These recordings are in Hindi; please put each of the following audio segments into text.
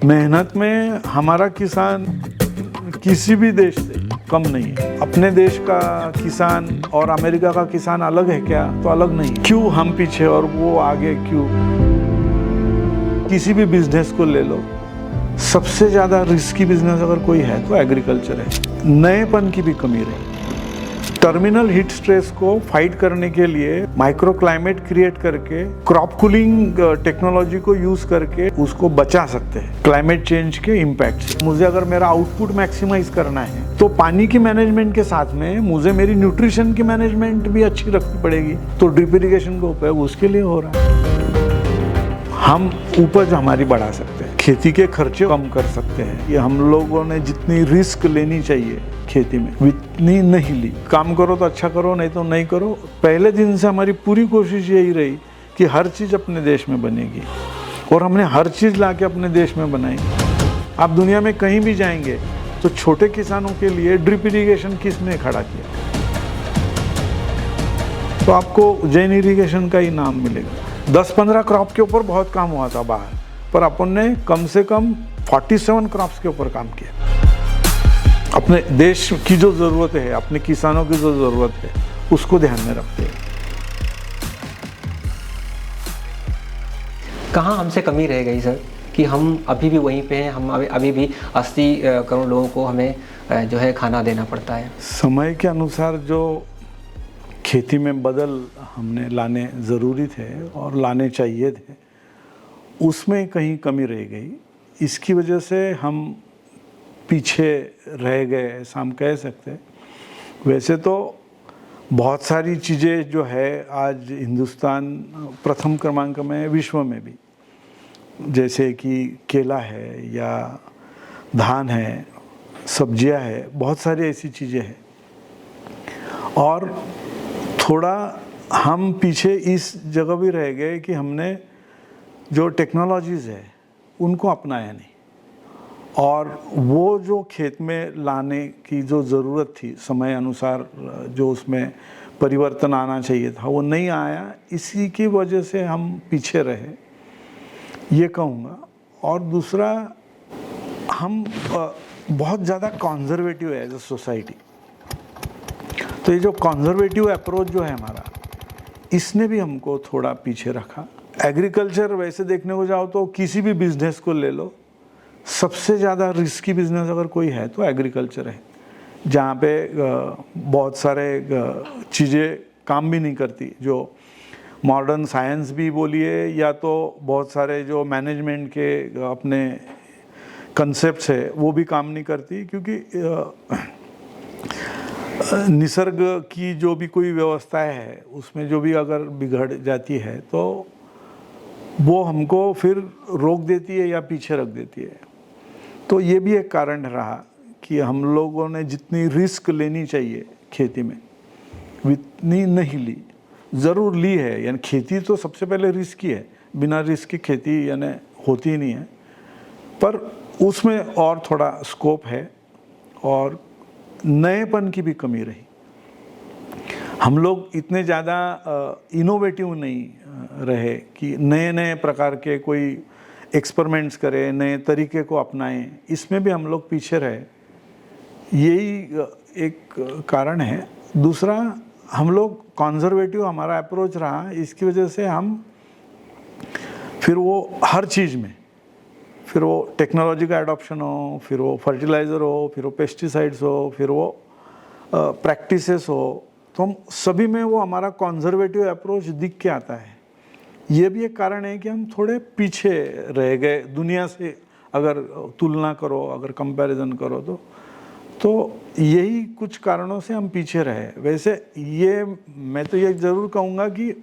मेहनत में हमारा किसान किसी भी देश से कम नहीं है। अपने देश का किसान और अमेरिका का किसान अलग है क्या? तो अलग नहीं। क्यों हम पीछे और वो आगे क्यों? किसी भी बिजनेस को ले लो, सबसे ज़्यादा रिस्की बिजनेस अगर कोई है तो एग्रीकल्चर है। नएपन की भी कमी रही। टर्मिनल हीट स्ट्रेस को फाइट करने के लिए माइक्रो क्लाइमेट क्रिएट करके क्रॉप कूलिंग टेक्नोलॉजी को यूज करके उसको बचा सकते हैं क्लाइमेट चेंज के इम्पैक्ट से। मुझे अगर मेरा आउटपुट मैक्सिमाइज करना है तो पानी की मैनेजमेंट के साथ में मुझे मेरी न्यूट्रिशन की मैनेजमेंट भी अच्छी रखनी पड़ेगी। तो ड्रिप इरिगेशन का उपयोग उसके लिए हो रहा है। हम उपज हमारी बढ़ा सकते हैं, खेती के खर्चे कम कर सकते हैं। ये हम लोगों ने जितनी रिस्क लेनी चाहिए खेती में उतनी नहीं ली। काम करो तो अच्छा करो, नहीं तो नहीं करो। पहले दिन से हमारी पूरी कोशिश यही रही कि हर चीज़ अपने देश में बनेगी और हमने हर चीज़ लाके अपने देश में बनाई। आप दुनिया में कहीं भी जाएंगे तो छोटे किसानों के लिए ड्रिप इरिगेशन किसने खड़ा किया? तो आपको जैन इरिगेशन का ही नाम मिलेगा। 10-15 क्रॉप के ऊपर बहुत काम हुआ था बाहर, पर अपन ने कम से कम 47 क्रॉप्स के ऊपर काम किया। अपने देश की जो ज़रूरत है, अपने किसानों की जो ज़रूरत है, उसको ध्यान में रखते हैं। कहाँ हमसे कमी रह गई सर कि हम अभी भी वहीं पे हैं? हम अभी भी 80 करोड़ लोगों को हमें जो है खाना देना पड़ता है। समय के अनुसार जो खेती में बदल हमने लाने ज़रूरी थे और लाने चाहिए थे, उसमें कहीं कमी रह गई। इसकी वजह से हम पीछे रह गए, ऐसा हम कह सकते हैं। वैसे तो बहुत सारी चीज़ें जो है आज हिंदुस्तान प्रथम क्रमांक में, विश्व में भी, जैसे कि केला है या धान है, सब्जियां है, बहुत सारी ऐसी चीज़ें हैं। और थोड़ा हम पीछे इस जगह भी रह गए कि हमने जो टेक्नोलॉजीज़ है उनको अपनाया नहीं, और वो जो खेत में लाने की जो ज़रूरत थी समय अनुसार, जो उसमें परिवर्तन आना चाहिए था, वो नहीं आया। इसी की वजह से हम पीछे रहे, ये कहूँगा। और दूसरा, हम बहुत ज़्यादा कॉन्ज़र्वेटिव है एज अ सोसाइटी। तो ये जो कॉन्ज़र्वेटिव अप्रोच जो है हमारा, इसने भी हमको थोड़ा पीछे रखा। एग्रीकल्चर वैसे देखने को जाओ तो किसी भी बिजनेस को ले लो, सबसे ज़्यादा रिस्की बिजनेस अगर कोई है तो एग्रीकल्चर है, जहाँ पे बहुत सारे चीज़ें काम भी नहीं करती, जो मॉडर्न साइंस भी बोलिए या तो बहुत सारे जो मैनेजमेंट के अपने कंसेप्ट्स है वो भी काम नहीं करती, क्योंकि निसर्ग की जो भी कोई व्यवस्था है उसमें जो भी अगर बिगड़ जाती है तो वो हमको फिर रोक देती है या पीछे रख देती है। तो ये भी एक कारण रहा कि हम लोगों ने जितनी रिस्क लेनी चाहिए खेती में उतनी नहीं ली। ज़रूर ली है, यानी खेती तो सबसे पहले रिस्क ही है, बिना रिस्क की खेती यानी होती ही नहीं है, पर उसमें और थोड़ा स्कोप है। और नएपन की भी कमी रही। हम लोग इतने ज़्यादा इनोवेटिव नहीं रहे कि नए नए प्रकार के कोई एक्सपेरिमेंट्स करें, नए तरीके को अपनाएं। इसमें भी हम लोग पीछे रहे, यही एक कारण है। दूसरा, हम लोग कॉन्ज़र्वेटिव हमारा अप्रोच रहा, इसकी वजह से हम फिर वो हर चीज़ में, फिर वो टेक्नोलॉजी का एडॉप्शन हो, फिर वो फर्टिलाइज़र हो, फिर वो पेस्टिसाइड्स हो, फिर वो प्रैक्टिसेस हो, तो हम सभी में वो हमारा कॉन्ज़र्वेटिव अप्रोच दिख के आता है। ये भी एक कारण है कि हम थोड़े पीछे रह गए दुनिया से, अगर तुलना करो, अगर कंपैरिजन करो तो यही कुछ कारणों से हम पीछे रहे। वैसे ये मैं तो ये ज़रूर कहूँगा कि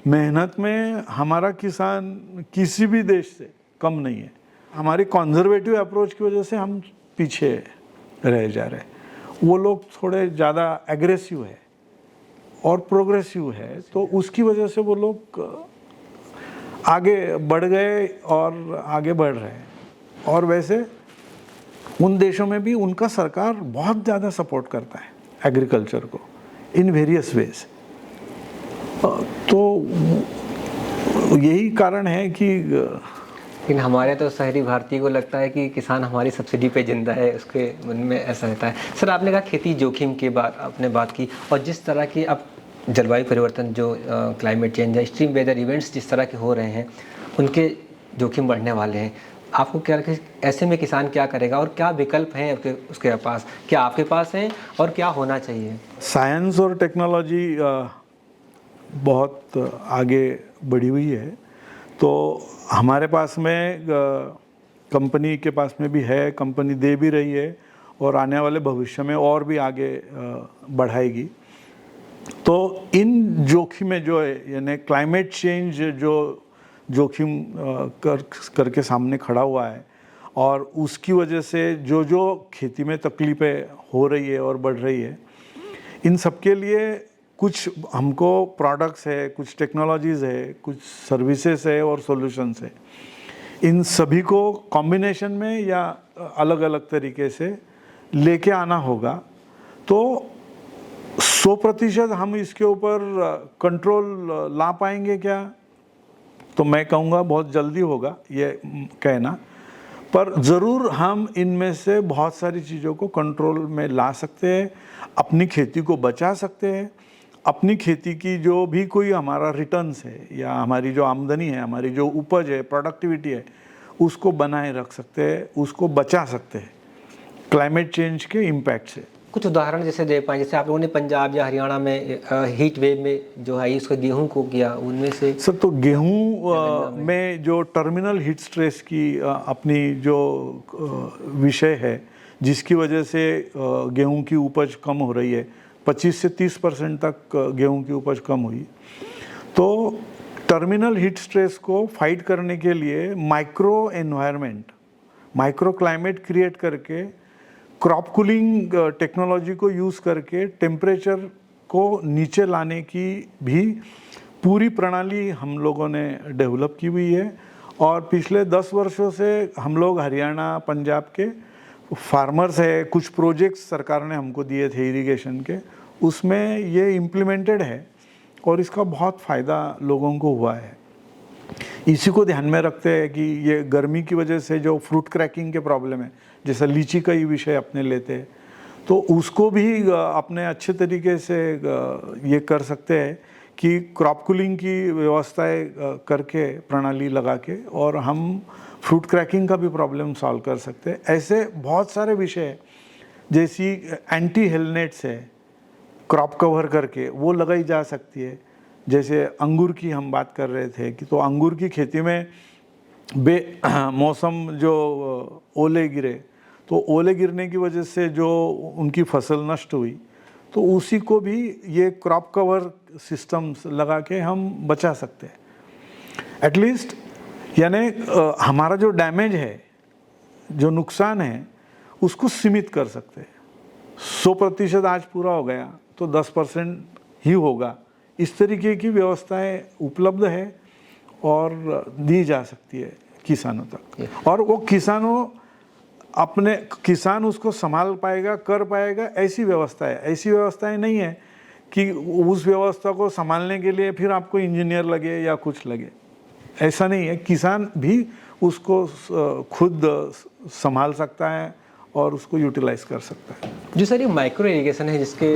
मेहनत में हमारा किसान किसी भी देश से कम नहीं है। हमारी कॉन्ज़र्वेटिव अप्रोच की वजह से हम पीछे रह जा रहे हैं। वो लोग थोड़े ज़्यादा एग्रेसिव है और प्रोग्रेसिव है, तो उसकी वजह से वो लोग आगे बढ़ गए और आगे बढ़ रहे हैं। और वैसे उन देशों में भी उनका सरकार बहुत ज़्यादा सपोर्ट करता है एग्रीकल्चर को इन वेरियस वेज। तो यही कारण है कि लेकिन हमारे तो शहरी भारतीय को लगता है कि किसान हमारी सब्सिडी पे जिंदा है, उसके मन में ऐसा रहता है। सर आपने कहा खेती जोखिम के बाद आपने बात की, और जिस तरह की अब जलवायु परिवर्तन जो क्लाइमेट चेंज है, एक्सट्रीम वेदर इवेंट्स जिस तरह के हो रहे हैं, उनके जोखिम बढ़ने वाले हैं। आपको क्या लगता है ऐसे में किसान क्या करेगा और क्या विकल्प हैं उसके पास, क्या आपके पास हैं और क्या होना चाहिए? साइंस और टेक्नोलॉजी बहुत आगे बढ़ी हुई है, तो हमारे पास में कंपनी के पास में भी है, कंपनी दे भी रही है और आने वाले भविष्य में और भी आगे बढ़ाएगी। तो इन जोखिमें जो है, यानी क्लाइमेट चेंज जो जोखिम करके सामने खड़ा हुआ है, और उसकी वजह से जो जो खेती में तकलीफ़ें हो रही है और बढ़ रही है, इन सब के लिए कुछ हमको प्रोडक्ट्स है, कुछ टेक्नोलॉजीज़ है, कुछ सर्विसेज है और सॉल्यूशंस है। इन सभी को कॉम्बिनेशन में या अलग अलग तरीके से लेके आना होगा। तो 100% हम इसके ऊपर कंट्रोल ला पाएंगे क्या? तो मैं कहूँगा बहुत जल्दी होगा ये कहना, पर ज़रूर हम इनमें से बहुत सारी चीज़ों को कंट्रोल में ला सकते हैं, अपनी खेती को बचा सकते हैं, अपनी खेती की जो भी कोई हमारा रिटर्न्स है या हमारी जो आमदनी है, हमारी जो उपज है, प्रोडक्टिविटी है, उसको बनाए रख सकते हैं, उसको बचा सकते हैं क्लाइमेट चेंज के इम्पैक्ट से। कुछ उदाहरण जैसे दे पाएँ, जैसे आप लोगों ने पंजाब या हरियाणा में हीट वेव में जो है उसको गेहूं को किया, उनमें से सर तो गेहूं में जो टर्मिनल हीट स्ट्रेस की अपनी जो विषय है, जिसकी वजह से गेहूं की उपज कम हो रही है, 25 से 30% तक गेहूं की उपज कम हुई। तो टर्मिनल हीट स्ट्रेस को फाइट करने के लिए micro environment, micro climate create करके, क्रॉप कूलिंग टेक्नोलॉजी को यूज़ करके टेम्परेचर को नीचे लाने की भी पूरी प्रणाली हम लोगों ने डेवलप की हुई है। और पिछले 10 वर्षों से हम लोग हरियाणा, पंजाब के फार्मर्स है, कुछ प्रोजेक्ट्स सरकार ने हमको दिए थे इरिगेशन के, उसमें ये इम्प्लीमेंटेड है और इसका बहुत फ़ायदा लोगों को हुआ है। इसी को ध्यान में रखते हैं कि ये गर्मी की वजह से जो फ्रूट क्रैकिंग के प्रॉब्लम है, जैसा लीची का ही विषय अपने लेते हैं, तो उसको भी अपने अच्छे तरीके से ये कर सकते हैं कि क्रॉप कूलिंग की व्यवस्थाएं करके, प्रणाली लगा के, और हम फ्रूट क्रैकिंग का भी प्रॉब्लम सॉल्व कर सकते हैं। ऐसे बहुत सारे विषय हैं, जैसी एंटी हेलनेट्स है, क्रॉप कवर करके वो लगाई जा सकती है। जैसे अंगूर की हम बात कर रहे थे कि तो अंगूर की खेती में मौसम जो ओले गिरे, तो ओले गिरने की वजह से जो उनकी फसल नष्ट हुई, तो उसी को भी ये क्रॉप कवर सिस्टम्स लगा के हम बचा सकते हैं। एटलीस्ट यानी हमारा जो डैमेज है, जो नुकसान है, उसको सीमित कर सकते हैं। 100% आज पूरा हो गया तो 10% ही होगा। इस तरीके की व्यवस्थाएं उपलब्ध है और दी जा सकती है किसानों तक, और वो किसान उसको संभाल पाएगा, कर पाएगा। ऐसी व्यवस्था है, ऐसी व्यवस्थाएं नहीं है कि उस व्यवस्था को संभालने के लिए फिर आपको इंजीनियर लगे या कुछ लगे, ऐसा नहीं है। किसान भी उसको खुद संभाल सकता है और उसको यूटिलाइज कर सकता है। जो सर ये माइक्रो इरिगेशन है, जिसके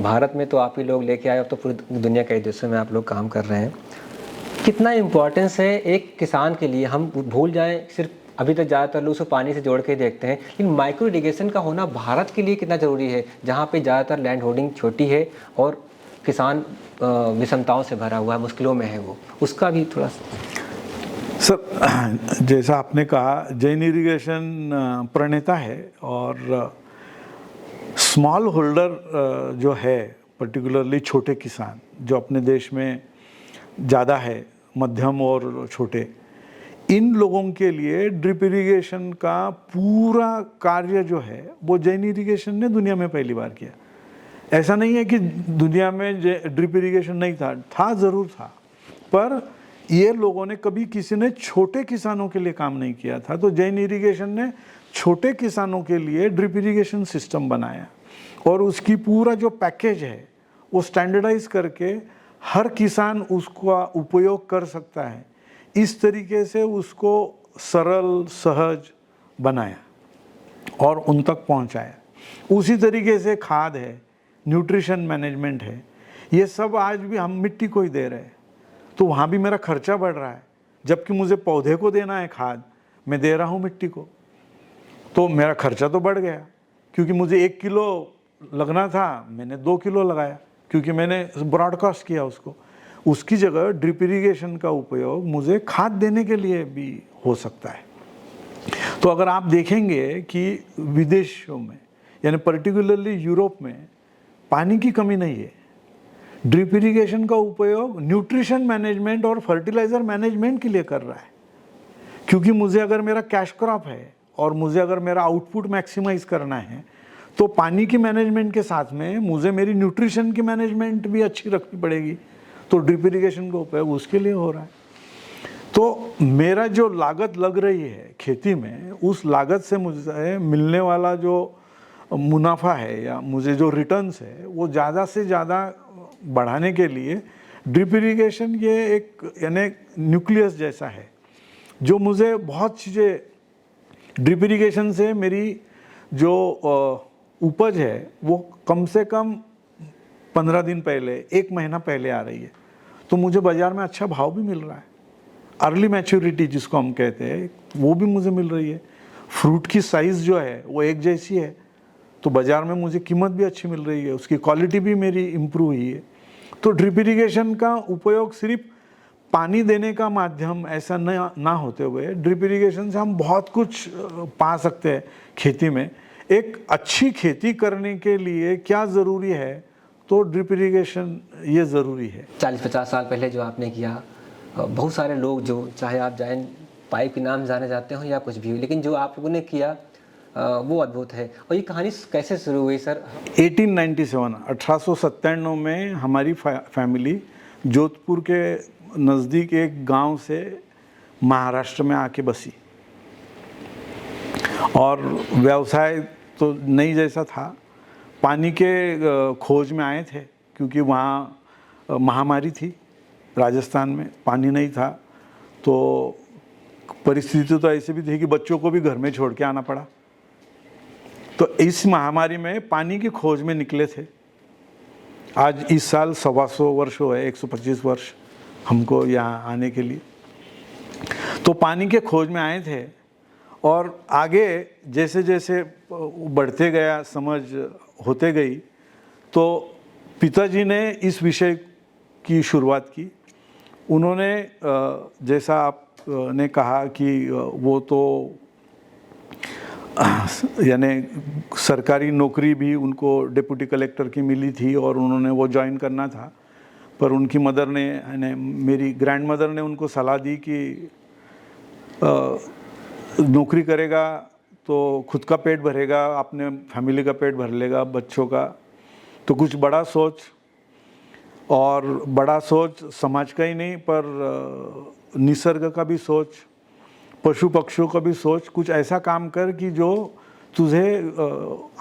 भारत में तो आप ही लोग लेके आए, अब तो पूरी दुनिया कई देशों में आप लोग काम कर रहे हैं, कितना इम्पोर्टेंस है एक किसान के लिए? हम भूल जाएं, सिर्फ अभी तक ज़्यादातर लोग उसको पानी से जोड़ के देखते हैं, लेकिन माइक्रो इरिगेशन का होना भारत के लिए कितना ज़रूरी है, जहाँ पे ज़्यादातर लैंड होल्डिंग छोटी है और किसान विषमताओं से भरा हुआ है, मुश्किलों में है वो, उसका भी थोड़ा सर, जैसा आपने कहा, जैन इरिगेशन प्रणेता है, और स्मॉल होल्डर जो है, पर्टिकुलरली छोटे किसान जो अपने देश में ज़्यादा है, मध्यम और छोटे, इन लोगों के लिए ड्रिप इरिगेशन का पूरा कार्य जो है वो जैन इरिगेशन ने दुनिया में पहली बार किया। ऐसा नहीं है कि दुनिया में ड्रिप इरिगेशन नहीं था, ज़रूर था, पर ये लोगों ने कभी किसी ने छोटे किसानों के लिए काम नहीं किया था। तो जैन इरिगेशन ने छोटे किसानों के लिए ड्रिप इरिगेशन सिस्टम बनाया और उसकी पूरा जो पैकेज है वो स्टैंडर्डाइज करके हर किसान उसका उपयोग कर सकता है। इस तरीके से उसको सरल सहज बनाया और उन तक पहुंचाया। उसी तरीके से खाद है, न्यूट्रिशन मैनेजमेंट है, ये सब आज भी हम मिट्टी को ही दे रहे हैं। तो वहाँ भी मेरा खर्चा बढ़ रहा है, जबकि मुझे पौधे को देना है खाद, मैं दे रहा हूँ मिट्टी को, तो मेरा खर्चा तो बढ़ गया। क्योंकि मुझे 1 किलो लगना था, मैंने 2 किलो लगाया, क्योंकि मैंने ब्रॉडकास्ट किया उसको। उसकी जगह ड्रिप इरिगेशन का उपयोग मुझे खाद देने के लिए भी हो सकता है। तो अगर आप देखेंगे कि विदेशों में, यानी पर्टिकुलरली यूरोप में, पानी की कमी नहीं है। ड्रिप इरिगेशन का उपयोग न्यूट्रिशन मैनेजमेंट और फर्टिलाइज़र मैनेजमेंट के लिए कर रहा है। क्योंकि मुझे अगर मेरा कैश क्रॉप है और मुझे अगर मेरा आउटपुट मैक्सिमाइज करना है, तो पानी की मैनेजमेंट के साथ में मुझे मेरी न्यूट्रिशन की मैनेजमेंट भी अच्छी रखनी पड़ेगी। तो ड्रिप इरिगेशन का उपयोग उसके लिए हो रहा है। तो मेरा जो लागत लग रही है खेती में, उस लागत से मुझे मिलने वाला जो मुनाफा है या मुझे जो रिटर्न्स है, वो ज़्यादा से ज़्यादा बढ़ाने के लिए ड्रिप इरिगेशन ये एक यानी न्यूक्लियस जैसा है, जो मुझे बहुत चीज़ें, ड्रिप इरिगेशन से मेरी जो उपज है वो कम से कम 15 दिन पहले, 1 महीना पहले आ रही है। तो मुझे बाज़ार में अच्छा भाव भी मिल रहा है। अर्ली मैच्योरिटी जिसको हम कहते हैं, वो भी मुझे मिल रही है। फ्रूट की साइज़ जो है वो एक जैसी है, तो बाज़ार में मुझे कीमत भी अच्छी मिल रही है, उसकी क्वालिटी भी मेरी इम्प्रूव हुई है। तो ड्रिप इरिगेशन का उपयोग सिर्फ पानी देने का माध्यम ऐसा ना होते हुए, ड्रिप इरिगेशन से हम बहुत कुछ पा सकते हैं खेती में। एक अच्छी खेती करने के लिए क्या ज़रूरी है, तो ड्रिप इरिगेशन ये ज़रूरी है। 40-50 साल पहले जो आपने किया, बहुत सारे लोग, जो चाहे आप जाइन पाइप के नाम जाने जाते हो या कुछ भी हो, लेकिन जो आप लोगों ने किया वो अद्भुत है। और ये कहानी कैसे शुरू हुई सर? 1897 में हमारी फैमिली जोधपुर के नज़दीक एक गांव से महाराष्ट्र में आके बसी, और व्यवसाय तो नहीं जैसा था। पानी के खोज में आए थे, क्योंकि वहाँ महामारी थी, राजस्थान में पानी नहीं था। तो परिस्थिति तो ऐसी भी थी कि बच्चों को भी घर में छोड़ के आना पड़ा। तो इस महामारी में पानी की खोज में निकले थे। आज इस साल 125 वर्ष हुए, 125 वर्ष हमको यहाँ आने के लिए। तो पानी के खोज में आए थे, और आगे जैसे जैसे बढ़ते गया, समझ होते गई, तो पिताजी ने इस विषय की शुरुआत की। उन्होंने जैसा आपने कहा कि वो तो यानी सरकारी नौकरी भी उनको डिप्टी कलेक्टर की मिली थी, और उन्होंने वो ज्वाइन करना था। पर उनकी मदर ने, यानी मेरी ग्रैंड मदर ने उनको सलाह दी कि नौकरी करेगा तो खुद का पेट भरेगा, अपने फैमिली का पेट भर लेगा, बच्चों का। तो कुछ बड़ा सोच, और बड़ा सोच समाज का ही नहीं, पर निसर्ग का भी सोच, पशु पक्षियों का भी सोच। कुछ ऐसा काम कर कि जो तुझे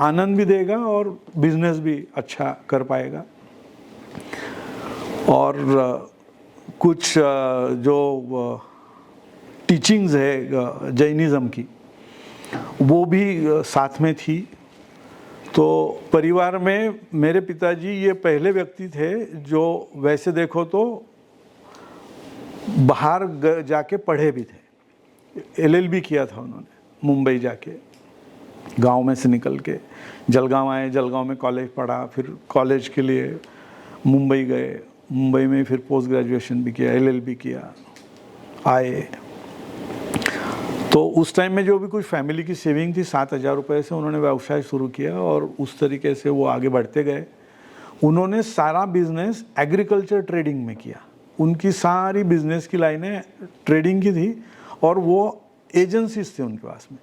आनंद भी देगा और बिजनेस भी अच्छा कर पाएगा। और कुछ जो टीचिंग्स है जैनिज़्म की, वो भी साथ में थी। तो परिवार में मेरे पिताजी ये पहले व्यक्ति थे जो वैसे देखो तो बाहर जाके पढ़े भी थे। LLB किया था उन्होंने, मुंबई जाके, गांव में से निकल के जलगांव आए, जलगांव में कॉलेज पढ़ा, फिर कॉलेज के लिए मुंबई गए, मुंबई में फिर पोस्ट ग्रेजुएशन भी किया, LLB किया, आए। तो उस टाइम में जो भी कुछ फैमिली की सेविंग थी, 7,000 रुपये से उन्होंने व्यवसाय शुरू किया, और उस तरीके से वो आगे बढ़ते गए। उन्होंने सारा बिजनेस एग्रीकल्चर ट्रेडिंग में किया। उनकी सारी बिजनेस की लाइनें ट्रेडिंग की थी, और वो एजेंसीज थे उनके पास में।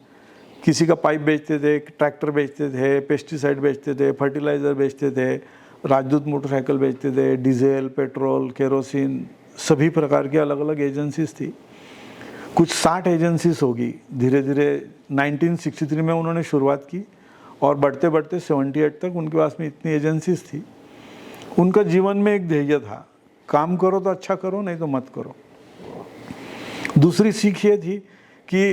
किसी का पाइप बेचते थे, ट्रैक्टर बेचते थे, पेस्टिसाइड बेचते थे, फर्टिलाइज़र बेचते थे, राजदूत मोटरसाइकिल बेचते थे, डीजल, पेट्रोल, केरोसिन, सभी प्रकार की अलग अलग एजेंसीज थी। कुछ 60 एजेंसीज होगी। धीरे धीरे 1963 में उन्होंने शुरुआत की, और बढ़ते बढ़ते 78 तक उनके पास में इतनी एजेंसीज थी। उनका जीवन में एक ध्येय था, काम करो तो अच्छा करो, नहीं तो मत करो। दूसरी सीख ये थी कि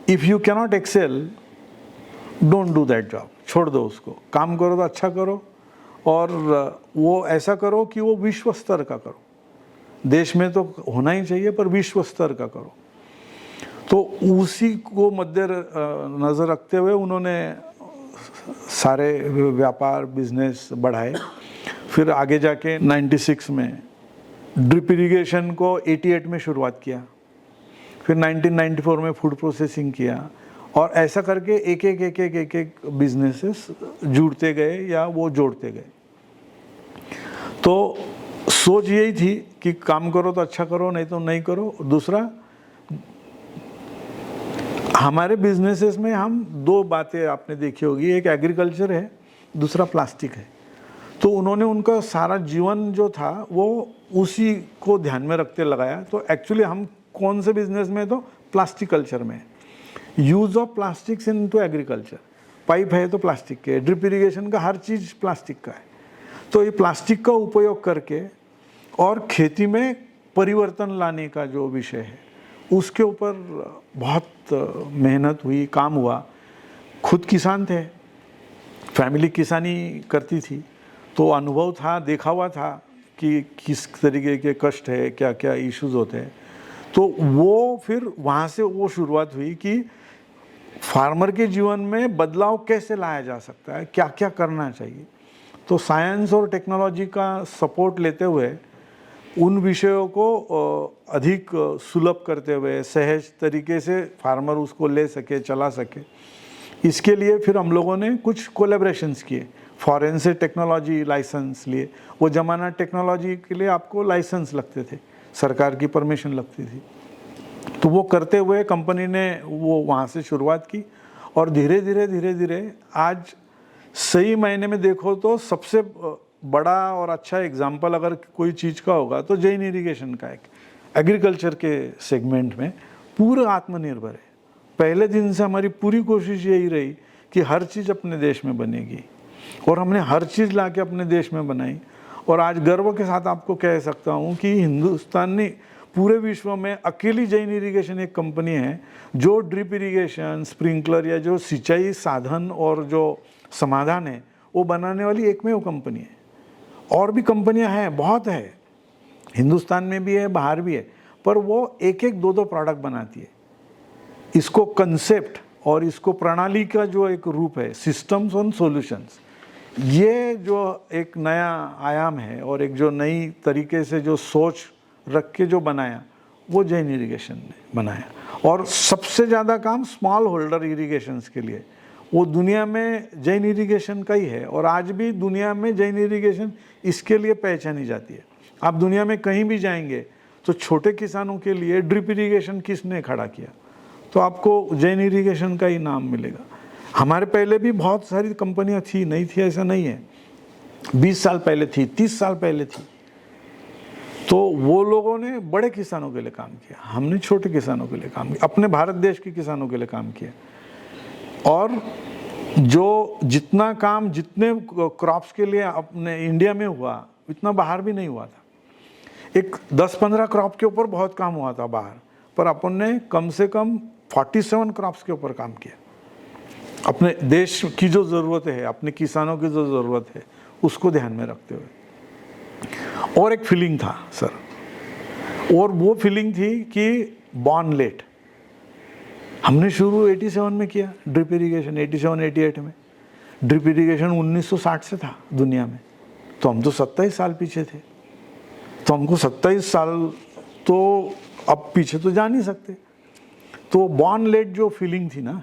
if you cannot excel, don't do that job, छोड़ दो उसको। काम करो तो अच्छा करो, और वो ऐसा करो कि वो विश्व स्तर का करो। देश में तो होना ही चाहिए, पर विश्व स्तर का करो। तो उसी को मद्दे नज़र रखते हुए उन्होंने सारे व्यापार बिजनेस बढ़ाए। फिर आगे जाके 96 में ड्रिप इरिगेशन को 88 में शुरुआत किया, फिर 1994 में फूड प्रोसेसिंग किया, और ऐसा करके एक एक बिजनेसेस जुड़ते गए या वो जोड़ते गए। तो सोच यही थी कि काम करो तो अच्छा करो, नहीं तो नहीं करो। दूसरा, हमारे बिजनेसेस में हम दो बातें आपने देखी होगी, एक एग्रीकल्चर है, दूसरा प्लास्टिक है। तो उन्होंने उनका सारा जीवन जो था वो उसी को ध्यान में रखते लगाया। तो एक्चुअली हम कौन से बिजनेस में, तो प्लास्टिक कल्चर में, use of plastics into agriculture. Pipe है तो प्लास्टिक के, ड्रिप इरिगेशन का हर चीज़ प्लास्टिक का है। तो ये प्लास्टिक का उपयोग करके और खेती में परिवर्तन लाने का जो विषय है, उसके ऊपर बहुत मेहनत हुई, काम हुआ। खुद किसान थे, फैमिली किसानी करती थी, तो अनुभव था, देखा हुआ था कि किस तरीके के कष्ट है, क्या क्या इश्यूज होते हैं। तो वो फिर वहाँ से वो शुरुआत हुई कि फार्मर के जीवन में बदलाव कैसे लाया जा सकता है, क्या क्या करना चाहिए। तो साइंस और टेक्नोलॉजी का सपोर्ट लेते हुए उन विषयों को अधिक सुलभ करते हुए, सहज तरीके से फार्मर उसको ले सके, चला सके, इसके लिए फिर हम लोगों ने कुछ कोलैबोरेशंस किए। फॉरेन से टेक्नोलॉजी लाइसेंस लिए। वो ज़माना टेक्नोलॉजी के लिए आपको लाइसेंस लगते थे, सरकार की परमिशन लगती थी। तो वो करते हुए कंपनी ने वो वहाँ से शुरुआत की, और धीरे धीरे आज सही मायने में देखो तो सबसे बड़ा और अच्छा एग्जाम्पल अगर कोई चीज़ का होगा तो जैन इरिगेशन का। एक एग्रीकल्चर के सेगमेंट में पूरा आत्मनिर्भर है। पहले दिन से हमारी पूरी कोशिश यही रही कि हर चीज़ अपने देश में बनेगी, और हमने हर चीज़ ला के अपने देश में बनाई। और आज गर्व के साथ आपको कह सकता हूँ कि हिंदुस्तान ने पूरे विश्व में अकेली जैन इरिगेशन एक कंपनी है जो ड्रिप इरिगेशन, स्प्रिंकलर या जो सिंचाई साधन और जो समाधान है वो बनाने वाली एकमेव कंपनी है। और भी कंपनियां हैं, बहुत है, हिंदुस्तान में भी है, बाहर भी है, पर वो एक एक दो प्रोडक्ट बनाती है। इसको कंसेप्ट और इसको प्रणाली का जो एक रूप है, सिस्टम्स और सॉल्यूशंस, ये जो एक नया आयाम है और एक जो नई तरीके से जो सोच रख के जो बनाया, वो जैन इरिगेशन ने बनाया। और सबसे ज़्यादा काम स्मॉल होल्डर इरिगेशंस के लिए, वो दुनिया में जैन इरिगेशन का ही है। और आज भी दुनिया में जैन इरिगेशन इसके लिए पहचानी जाती है। आप दुनिया में कहीं भी जाएंगे तो छोटे किसानों के लिए ड्रिप इरिगेशन किसने खड़ा किया, तो आपको जैन इरिगेशन का ही नाम मिलेगा। हमारे पहले भी बहुत सारी कंपनियां थी, नहीं थी ऐसा नहीं है। 20 साल पहले थी, 30 साल पहले थी। तो वो लोगों ने बड़े किसानों के लिए काम किया, हमने छोटे किसानों के लिए काम किया, अपने भारत देश के किसानों के लिए काम किया। और जो जितना काम जितने क्रॉप्स के लिए अपने इंडिया में हुआ, इतना बाहर भी नहीं हुआ था। एक 10-15 क्रॉप के ऊपर बहुत काम हुआ था बाहर, पर अपन ने कम से कम 47 क्रॉप्स के ऊपर काम किया। अपने देश की जो ज़रूरत है, अपने किसानों की जो ज़रूरत है, उसको ध्यान में रखते हुए। और एक फीलिंग था सर, और वो फीलिंग थी कि बॉर्न लेट। हमने शुरू 87 में किया ड्रिप इरिगेशन, 87-88 में। ड्रिप इरिगेशन 1960 से था दुनिया में, तो हम तो 27 साल पीछे थे। तो हमको 27 साल तो अब पीछे तो जा नहीं सकते। तो बॉर्न लेट जो फीलिंग थी ना,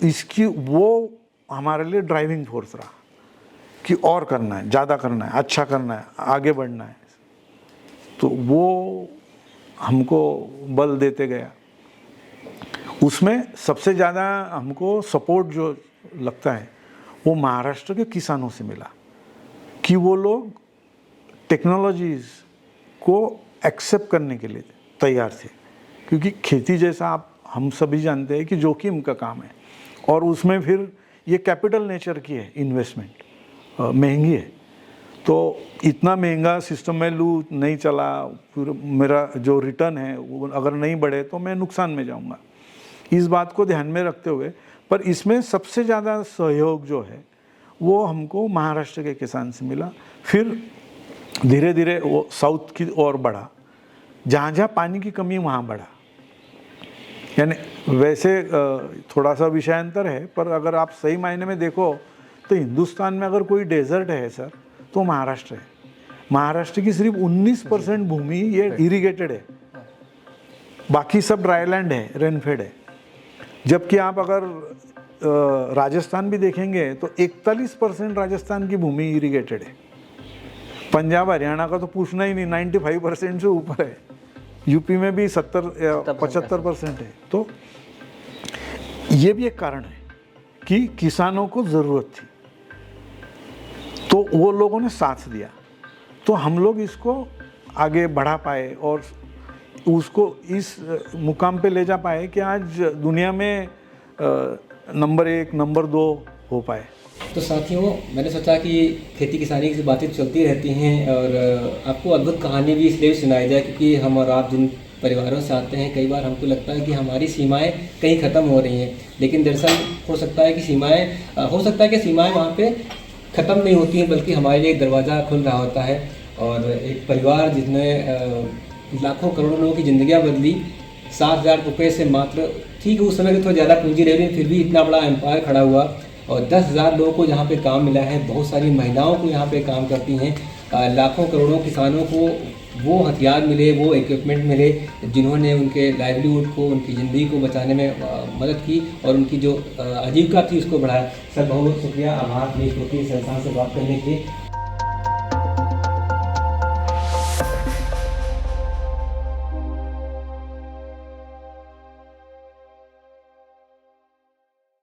इसकी वो हमारे लिए ड्राइविंग फोर्स रहा कि और करना है, ज़्यादा करना है, अच्छा करना है, आगे बढ़ना है। तो वो हमको बल देते गया। उसमें सबसे ज़्यादा हमको सपोर्ट जो लगता है वो महाराष्ट्र के किसानों से मिला कि वो लोग टेक्नोलॉजीज़ को एक्सेप्ट करने के लिए तैयार थे। क्योंकि खेती जैसा आप हम सभी जानते हैं कि जोखिम का काम है, और उसमें फिर ये कैपिटल नेचर की है, इन्वेस्टमेंट महंगी है। तो इतना महंगा सिस्टम मैं लूँ, नहीं चला, फिर मेरा जो रिटर्न है वो अगर नहीं बढ़े तो मैं नुकसान में जाऊंगा। इस बात को ध्यान में रखते हुए, पर इसमें सबसे ज़्यादा सहयोग जो है वो हमको महाराष्ट्र के किसान से मिला। फिर धीरे धीरे वो साउथ की ओर बढ़ा, जहाँ जहाँ पानी की कमी वहाँ बढ़ा। यानी वैसे थोड़ा सा विषयांतर है, पर अगर आप सही मायने में देखो तो हिंदुस्तान में अगर कोई डेजर्ट है सर तो महाराष्ट्र है। महाराष्ट्र की सिर्फ 19% भूमि ये इरिगेटेड है, बाकी सब ड्राईलैंड है, रेनफेड है। जबकि आप अगर राजस्थान भी देखेंगे तो 41% राजस्थान की भूमि इरिगेटेड है। पंजाब हरियाणा का तो पूछना ही नहीं, 95% से ऊपर है। यूपी में भी 70-75% है। तो ये भी एक कारण है कि किसानों को ज़रूरत थी, तो वो लोगों ने साथ दिया, तो हम लोग इसको आगे बढ़ा पाए और उसको इस मुकाम पे ले जा पाए कि आज दुनिया में नंबर 1 नंबर 2 हो पाए। तो साथियों, मैंने सोचा कि खेती किसानी की बातें चलती रहती हैं और आपको अद्भुत कहानी भी इसलिए सुनाई जाए क्योंकि हम और आप जिन परिवारों से आते हैं, कई बार हमको लगता है कि हमारी सीमाएं कहीं ख़त्म हो रही हैं, लेकिन दरअसल हो सकता है कि सीमाएं वहाँ पे ख़त्म नहीं होती हैं, बल्कि हमारे लिए एक दरवाज़ा खुल रहा होता है। और एक परिवार जिसने लाखों करोड़ों लोगों की ज़िंदगियाँ बदली, 7,000 रुपये से मात्र, ठीक है उस समय की थोड़ी ज़्यादा पूंजी रही, लेकिन फिर भी इतना बड़ा एम्पायर खड़ा हुआ और 10,000 लोगों को यहाँ पे काम मिला है, बहुत सारी महिलाओं को यहाँ पे काम करती हैं, लाखों करोड़ों किसानों को वो हथियार मिले, वो इक्विपमेंट मिले जिन्होंने उनके लाइवलीहुड को, उनकी ज़िंदगी को बचाने में मदद की और उनकी जो आजीविका थी उसको बढ़ाया। सर बहुत बहुत शुक्रिया, आभार प्लीज होती संस्थान से बात करने के